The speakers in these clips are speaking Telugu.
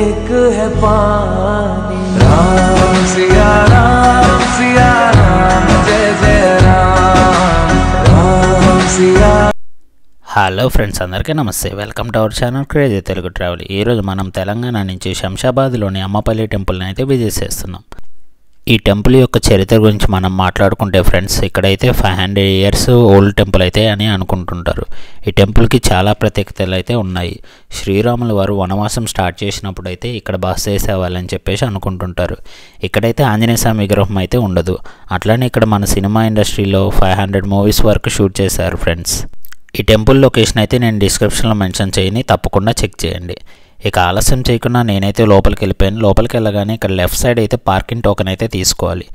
एक है पानी। राम सिया राम जय जय राम, राम सिया। హలో ఫ్రెండ్స్, అందరికీ నమస్తే. Welcome to our channel crazy Telugu travel. ఈరోజు మనం తెలంగాణ నుంచి శంషాబాద్లోని అమ్మపల్లి టెంపుల్ని అయితే విజిట్ చేస్తున్నాం. ఈ టెంపుల్ యొక్క చరిత్ర గురించి మనం మాట్లాడుకుంటే ఫ్రెండ్స్, ఇక్కడైతే 500 years ఓల్డ్ టెంపుల్ అయితే అని అనుకుంటుంటారు. ఈ టెంపుల్కి చాలా ప్రత్యేకతలు అయితే ఉన్నాయి. శ్రీరాముల వారు వనవాసం స్టార్ట్ చేసినప్పుడు అయితే ఇక్కడ బస చేసేవాళ్ళని చెప్పేసి అనుకుంటుంటారు. ఇక్కడైతే ఆంజనేయ స్వామి విగ్రహం అయితే ఉండదు. అట్లనే ఇక్కడ మన సినిమా ఇండస్ట్రీలో 500 మూవీస్ వరకు షూట్ చేశారు ఫ్రెండ్స్. ఈ టెంపుల్ లొకేషన్ అయితే నేను డిస్క్రిప్షన్లో మెన్షన్ చేయని, తప్పకుండా చెక్ చేయండి. ఇక ఆలస్యం చేయకుండా నేనైతే లోపలికి వెళ్ళిపోయాను. లోపలికి వెళ్ళగానే ఇక్కడ లెఫ్ట్ సైడ్ అయితే పార్కింగ్ టోకెన్ అయితే తీసుకోవాలి.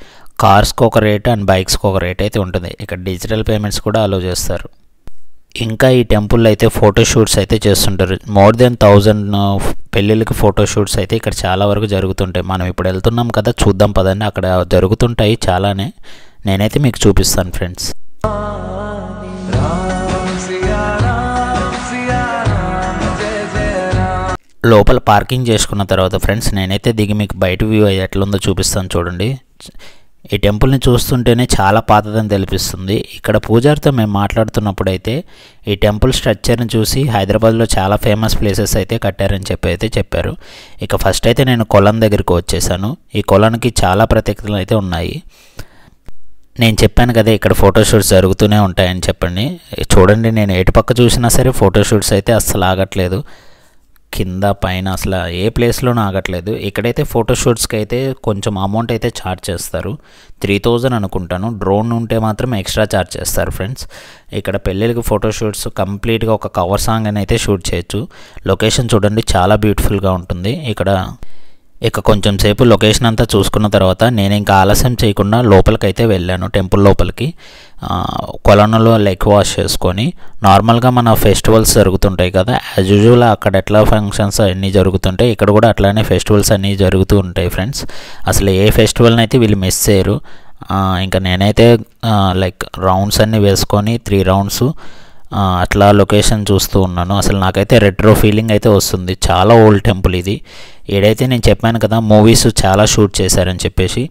కార్స్కి ఒక రేట్ అండ్ బైక్స్కి ఒక రేట్ అయితే ఉంటుంది. ఇక్కడ డిజిటల్ పేమెంట్స్ కూడా అలో చేస్తారు. ఇంకా ఈ టెంపుల్లో అయితే ఫోటోషూట్స్ అయితే చేస్తుంటారు. మోర్ దెన్ 1000 పెళ్ళిళ్ళకి ఫోటోషూట్స్ అయితే ఇక్కడ చాలా వరకు జరుగుతుంటాయి. మనం ఇప్పుడు వెళ్తున్నాం కదా, చూద్దాం పదండి. అక్కడ జరుగుతుంటాయి చాలానే. నేనైతే మీకు చూపిస్తాను ఫ్రెండ్స్. లోపల పార్కింగ్ చేసుకున్న తర్వాత ఫ్రెండ్స్, నేనైతే దిగి మీకు బయట వ్యూ ఎట్లుందో చూపిస్తాను చూడండి. ఈ టెంపుల్ని చూస్తుంటేనే చాలా పాతదని తెలిపిస్తుంది. ఇక్కడ పూజారితో మేము మాట్లాడుతున్నప్పుడు అయితే ఈ టెంపుల్ స్ట్రక్చర్ని చూసి హైదరాబాద్లో చాలా ఫేమస్ ప్లేసెస్ అయితే కట్టారని చెప్పారు. ఇక ఫస్ట్ అయితే నేను కొలం దగ్గరికి వచ్చేసాను. ఈ కొలానికి చాలా ప్రత్యేకతలు అయితే ఉన్నాయి. నేను చెప్పాను కదా, ఇక్కడ ఫోటోషూట్స్ జరుగుతూనే ఉంటాయని చెప్పండి. చూడండి, నేను ఎటు పక్క చూసినా సరే ఫోటోషూట్స్ అయితే అస్సలు ఆగట్లేదు. కింద పైన అసలు ఏ ప్లేస్లోనూ ఆగట్లేదు. ఇక్కడైతే ఫోటోషూట్స్కి అయితే కొంచెం అమౌంట్ అయితే ఛార్జ్ చేస్తారు. 3000 అనుకుంటాను. డ్రోన్ ఉంటే మాత్రం ఎక్స్ట్రా ఛార్జ్ చేస్తారు ఫ్రెండ్స్. ఇక్కడ పెళ్ళిళ్ళకి ఫోటోషూట్స్ కంప్లీట్గా ఒక కవర్ సాంగ్ అని అయితే షూట్ చేయొచ్చు. లొకేషన్ చూడండి, చాలా బ్యూటిఫుల్గా ఉంటుంది. ఇక కొంచెం సేపు లొకేషన్ అంతా చూసుకున్న తర్వాత నేను ఇంకా ఆలస్యం చేయకుండా లోపలికైతే వెళ్ళాను. టెంపుల్ లోపలికి కొలనులో లెగ్ వాష్ చేసుకొని, నార్మల్గా మన ఫెస్టివల్స్ జరుగుతుంటాయి కదా, యాజ్ యూజువల్ అక్కడ ఎట్లా ఫంక్షన్స్ అన్నీ జరుగుతుంటాయి, ఇక్కడ కూడా అట్లానే ఫెస్టివల్స్ అన్నీ జరుగుతూ ఉంటాయి ఫ్రెండ్స్. అసలు ఏ ఫెస్టివల్ని అయితే వీళ్ళు మిస్ చేయరు. ఇంకా నేనైతే రౌండ్స్ అన్నీ వేసుకొని 3 rounds అట్లా లొకేషన్ చూస్తూ ఉన్నాను. అసలు నాకైతే రెట్రో ఫీలింగ్ అయితే వస్తుంది. చాలా ఓల్డ్ టెంపుల్ ఇది. ఏదైతే నేను చెప్పాను కదా, మూవీస్ చాలా షూట్ చేశారని చెప్పేసి,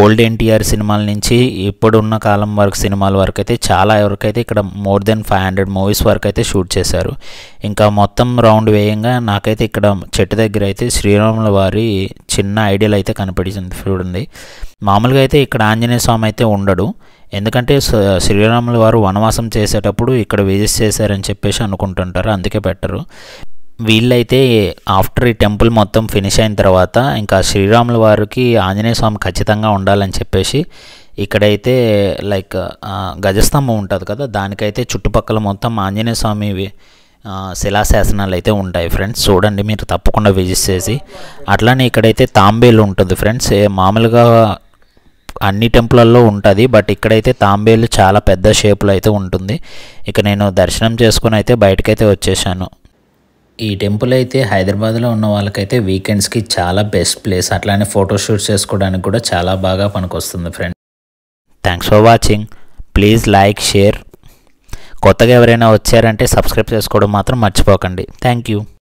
ఓల్డ్ ఎన్టీఆర్ సినిమాల నుంచి ఇప్పుడున్న కాలం వరకు సినిమాల వరకు అయితే చాలా వరకైతే ఇక్కడ మోర్ దెన్ 500 మూవీస్ వరకు అయితే షూట్ చేశారు. ఇంకా మొత్తం రౌండ్ వేయంగా నాకైతే ఇక్కడ చెట్టు దగ్గర అయితే శ్రీరాముల వారి చిన్న ఐడియల్ అయితే కనిపించింది చూడండి. మామూలుగా అయితే ఇక్కడ ఆంజనేయ స్వామి అయితే ఉండడు. ఎందుకంటే శ్రీరాముల వారు వనవాసం చేసేటప్పుడు ఇక్కడ విజిట్ చేశారని చెప్పేసి అనుకుంటుంటారు, అందుకే పెట్టరు. వీళ్ళైతే ఆఫ్టర్ ఈ టెంపుల్ మొత్తం ఫినిష్ అయిన తర్వాత ఇంకా శ్రీరాముల వారికి ఆంజనేయ స్వామి ఖచ్చితంగా ఉండాలని చెప్పేసి ఇక్కడైతే గజస్తంభం ఉంటుంది కదా, దానికైతే చుట్టుపక్కల మొత్తం ఆంజనేయ స్వామి శిలాశాసనాలు అయితే ఉంటాయి ఫ్రెండ్స్. చూడండి, మీరు తప్పకుండా విజిట్ చేసి. అట్లానే ఇక్కడైతే తాంబేలు ఉంటుంది ఫ్రెండ్స్. మామూలుగా అన్ని టెంపుల్లో ఉంటుంది, బట్ ఇక్కడైతే తాంబేలు చాలా పెద్ద షేప్లో అయితే ఉంటుంది. ఇక నేను దర్శనం చేసుకుని అయితే బయటకైతే వచ్చేసాను. ఈ టెంపుల్ అయితే హైదరాబాద్లో ఉన్న వాళ్ళకైతే వీకెండ్స్కి చాలా బెస్ట్ ప్లేస్. అట్లానే ఫోటోషూట్స్ చేసుకోవడానికి కూడా చాలా బాగా పనికొస్తుంది friends. Thanks for watching. Please like, share. కొత్తగా ఎవరైనా వచ్చారంటే సబ్స్క్రైబ్ చేసుకోవడం మాత్రం మర్చిపోకండి. Thank you.